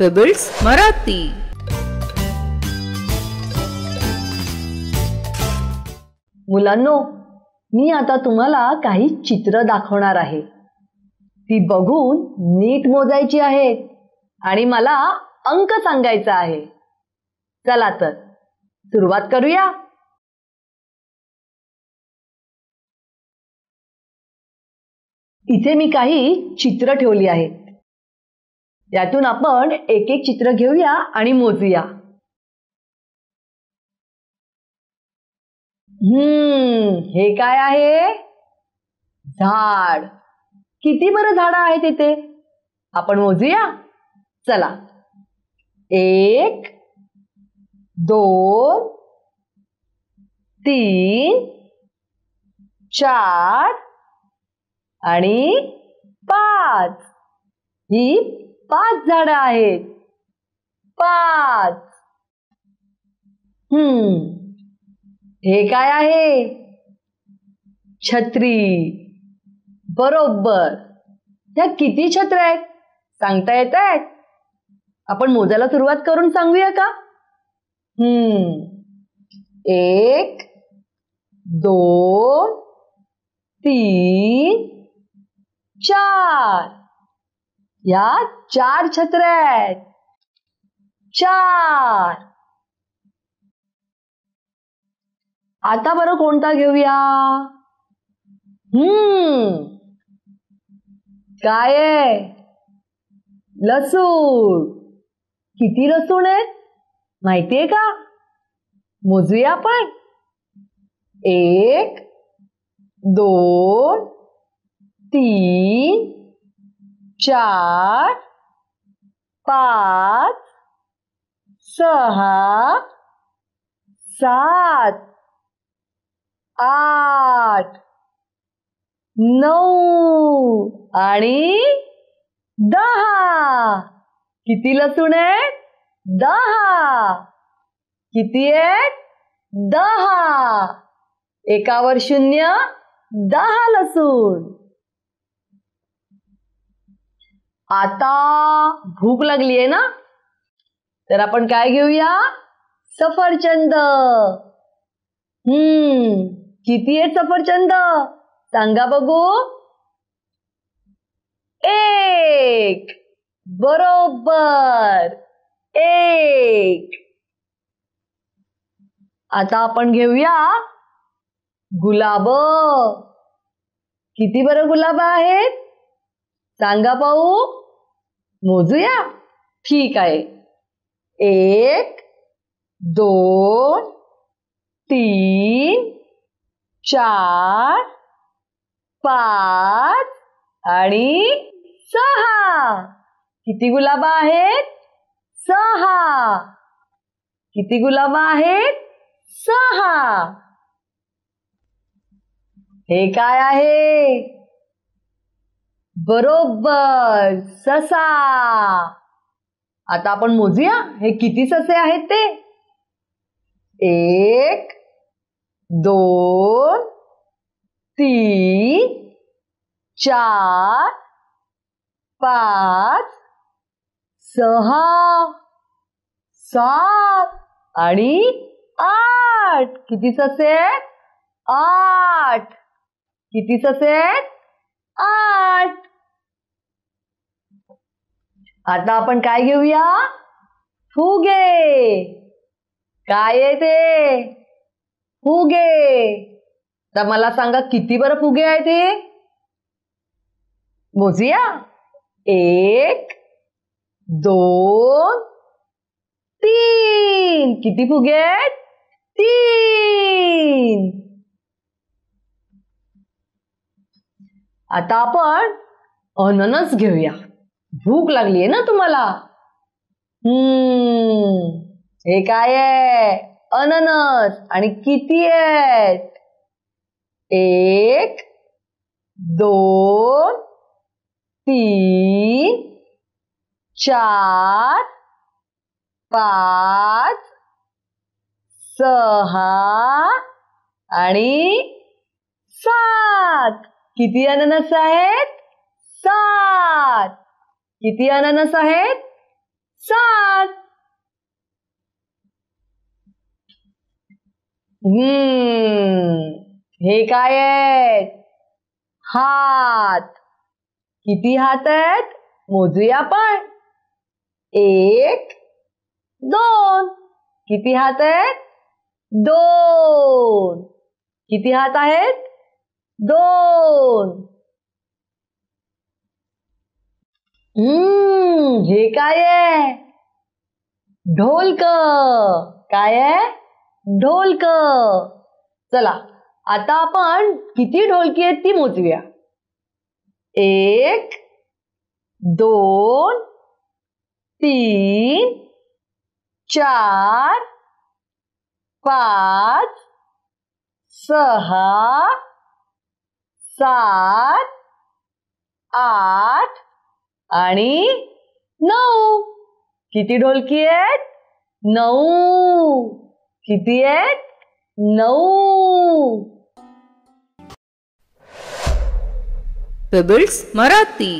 Pebbles Marathi. मुलांनो, मी आता तुम्हाला काही चित्र दाखवणार आहे. ती बघून नीट मोजायची आहेत आणि मला अंक सांगायचा आहे. चला तर सुरुवात करूया. इथे मी काही चित्र ठेवली आहेत. यातून आपण एक एक चित्र घेऊया आणि मोजूया. हे काय आहे? झाड. किती बरं झाडं आहेत इथे? आपण मोजूया. चला. 1 2 3 4 आणि 5. ही 5 झाडं आहेत. 5. हे काय आहे? छत्री. बरोबर. ह्या किती छत्र्या आहेत सांगता येत आहेत? आपण मोजायला सुरुवात करून सांगूया का? 1 2 3 4. या 4 छत्र्या आहेत. 4. आता बरं कोणता घेऊया? काय आहे? लसूण. किती लसूण आहेत माहितीये का? मोजूया आपण. 1 2 3 4 5 6 7 8 9 आणि 10. किती लसूण आहेत? 10. किती आहेत? 10. एकावर 0 10 लसूण. आता भूक लागली आहे ना, तर आपण काय घेऊया? सफरचंद. किती आहेत सफरचंद सांगा बघू? 1. बरोबर. 1. आता आपण घेऊया गुलाब. किती बरं गुलाब आहेत सांगा पाहू? मोजूया. ठीक आहे. 1 2 3 4 5 आणि 6. किती गुलाब आहेत? 6. किती गुलाब आहेत? 6. हे काय आहे? बरोबर. ससा. आता आपण मोजूया हे किती ससे आहेत ते. 1 2 3 4 5 6 7 आणि 8. किती ससे आहेत? 8. किती ससे आहेत? 8. आता आपण काय घेऊया? फुगे. काय आहे ते? फुगे. तर मला सांगा किती बरं फुगे आहेत ते? मोजूया. 1 2 3. किती फुगे आहेत? 3. आता आपण अननस घेऊया. भूक लागली आहे ना तुम्हाला? हे काय आहे? अननस. आणि किती आहेत? 1 2 3 4 5 6 आणि 7. किती अननस आहेत? 7. किती अननस आहेत? 7. हे काय आहेत? हात. किती हात आहेत? मोजूया आपण. 1 2. किती हात आहेत? 2. किती हात आहेत? 2. हे काय आहे? ढोलक. काय आहे? ढोलक. चला आता आपण किती ढोलकी आहेत ती मोजूया. 1 2 3 4 5 6 7 8 आणि 9. किती ढोलकी आहेत? 9. किती आहेत? 9. पेबल्स मराठी.